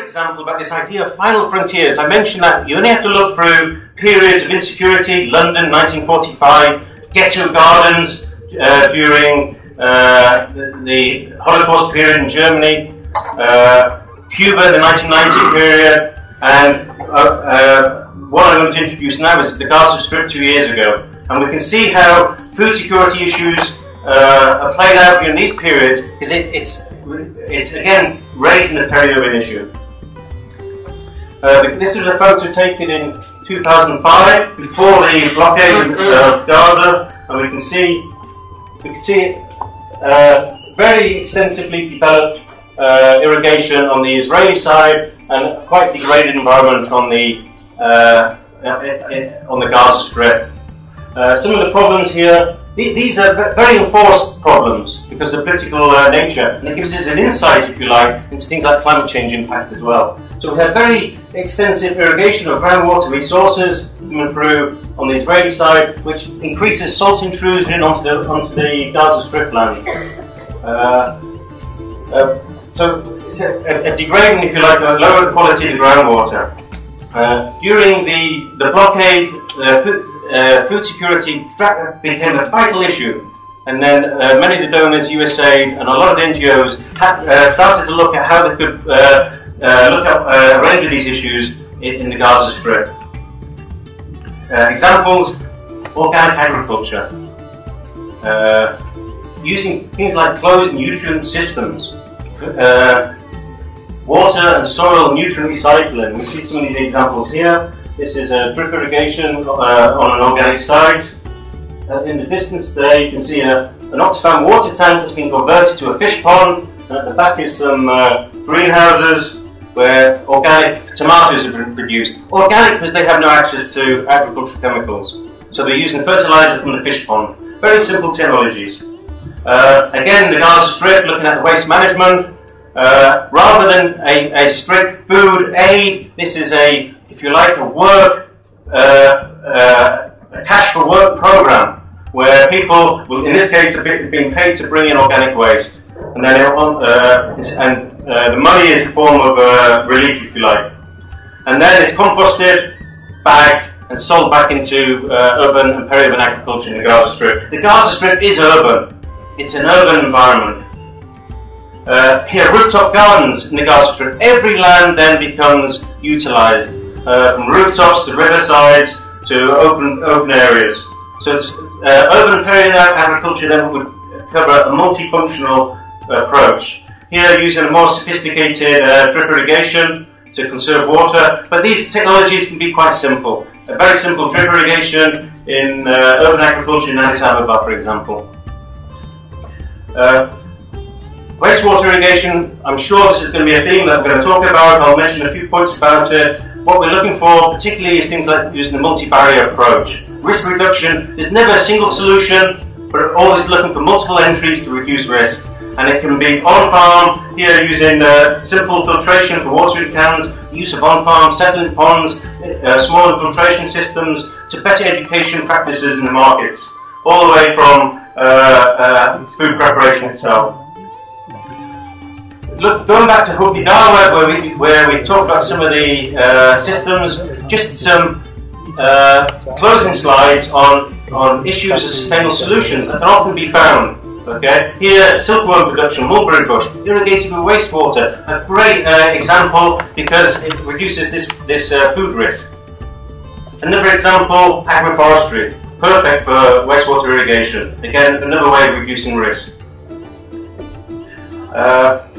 another example about this idea of final frontiers. I mentioned that you only have to look through periods of insecurity, London, 1945, ghetto gardens during the Holocaust period in Germany, Cuba, the 1990 period, and what I'm going to introduce now is the Gaza Strip 2 years ago. And we can see how food security issues are played out during these periods, because it's again raising the peri-urban issue. This is a photo taken in 2005, before the blockade of Gaza, and we can see very extensively developed irrigation on the Israeli side and a quite degraded environment on the Gaza Strip. Some of the problems here, these are very enforced problems because of political nature, and it gives us an insight, if you like, into things like climate change impact as well. So we have very extensive irrigation of groundwater resources coming through on the Israeli side, which increases salt intrusion onto the Gaza Strip land. So it's a degrading, if you like, a lower quality of the groundwater. During the blockade, food security became a vital issue, and then many of the donors, USAID and a lot of the NGOs, started to look at how they could look at a range of these issues in the Gaza Strip. Examples: organic agriculture, using things like closed nutrient systems, water and soil nutrient recycling. We see some of these examples here. This is a drip irrigation on an organic site. In the distance there you can see an Oxfam water tank that's been converted to a fish pond, and at the back is some greenhouses where organic tomatoes have been produced. Organic because they have no access to agricultural chemicals. So they're using fertilizer from the fish pond. Very simple technologies. Again, the Gaza Strip, looking at the waste management. Rather than a strict food aid, this is if you like, a cash for work program where people will, in this case, are being paid to bring in organic waste, and then the money is a form of relief, if you like, and then it's composted, bagged, and sold back into urban and peri-urban agriculture in the Gaza Strip. The Gaza Strip is urban; it's an urban environment. Here, rooftop gardens in the Gaza Strip. Every land then becomes utilised. From rooftops to riversides to open areas. So it's, urban and peri-urban agriculture then would cover a multifunctional approach. Here using a more sophisticated drip irrigation to conserve water, but these technologies can be quite simple. A very simple drip irrigation in urban agriculture in Addis Ababa, for example. Wastewater irrigation, I'm sure this is going to be a theme that we're going to talk about. I'll mention a few points about it. What we're looking for particularly is things like using the multi-barrier approach. Risk reduction, there's never a single solution, but always looking for multiple entries to reduce risk. And it can be on-farm, here using simple filtration for watering cans, use of on-farm settling ponds, small infiltration systems, to better education practices in the markets, all the way from food preparation itself. Look, going back to Hopidawa, where we talked about some of the systems, just some closing slides on issues of sustainable solutions that can often be found. Okay, here silkworm production, mulberry bush, irrigated with wastewater, a great example because it reduces this food risk. Another example, agroforestry, perfect for wastewater irrigation. Again, another way of reducing risk.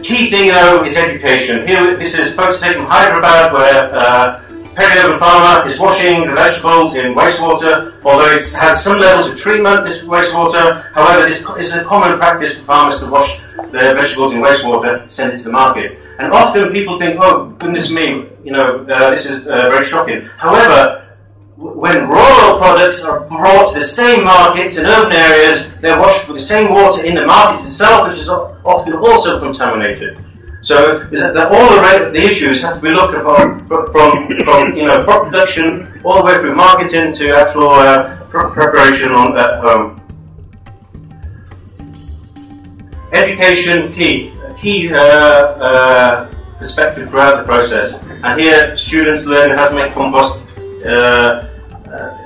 Key thing though is education. Here, this is photos taken from Hyderabad, where peri-urban farmer is washing the vegetables in wastewater, although it has some levels of treatment, this wastewater. However, this is a common practice for farmers to wash their vegetables in wastewater, send it to the market. And often people think, oh, goodness me, this is very shocking. However, when rural products are brought to the same markets in urban areas, they're washed with the same water in the markets itself, which is often also contaminated. So all the issues have to be looked upon from crop production all the way through marketing to actual preparation at home. Education key perspective throughout the process. And here, students learn how to make compost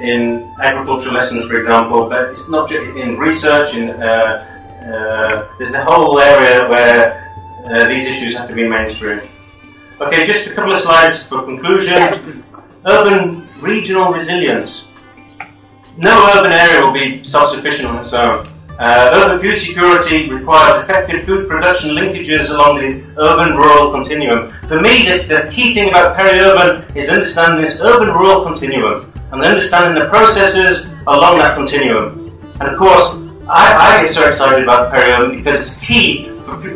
in agricultural lessons, for example, but it's not just in research. There's a whole area where these issues have to be mainstreamed. Okay, just a couple of slides for conclusion. Urban regional resilience. No urban area will be self-sufficient on its own. Urban food security requires effective food production linkages along the urban-rural continuum. For me, the key thing about peri-urban is understanding this urban-rural continuum and understanding the processes along that continuum. And of course, I get so excited about peri-urban because it's key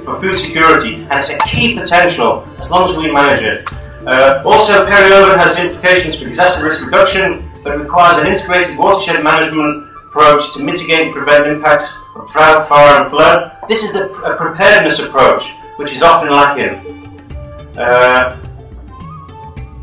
for food security, and it's a key potential as long as we manage it. Also, peri-urban has implications for disaster risk reduction, but it requires an integrated watershed management approach to mitigate and prevent impacts of drought, fire and flood. This is a preparedness approach, which is often lacking.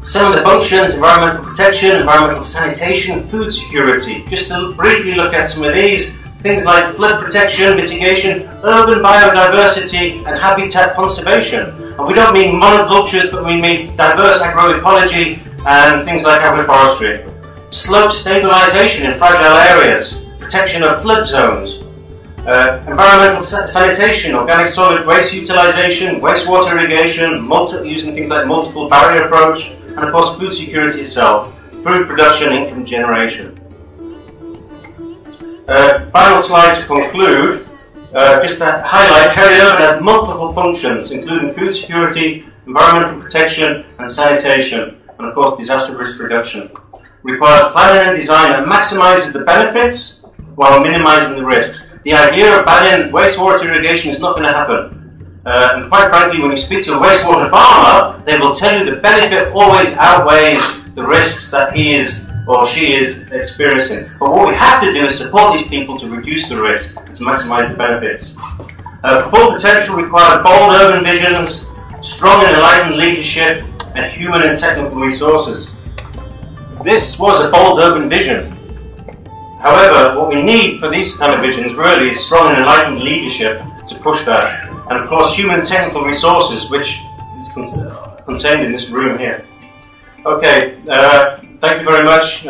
Some of the functions: environmental protection, environmental sanitation, food security. Just to briefly look at some of these, things like flood protection, mitigation, urban biodiversity and habitat conservation. And we don't mean monocultures, but we mean diverse agroecology and things like agroforestry. Slope stabilization in fragile areas, protection of flood zones, environmental sanitation, organic solid waste utilization, wastewater irrigation, using things like multiple barrier approach, and of course food security itself, food production, income generation. Final slide to conclude, just to highlight, peri-urban has multiple functions, including food security, environmental protection and sanitation, and of course disaster risk reduction. Requires planning and design that maximizes the benefits while minimizing the risks. The idea of banning wastewater irrigation is not going to happen. And quite frankly, when you speak to a wastewater farmer, they will tell you the benefit always outweighs the risks that he is or she is experiencing. But what we have to do is support these people to reduce the risk, to maximize the benefits. Full potential requires bold urban visions, strong and enlightened leadership, and human and technical resources. This was a bold urban vision. However, what we need for these kind of visions really is strong and enlightened leadership to push that. And of course, human and technical resources, which is contained in this room here. Okay, thank you very much.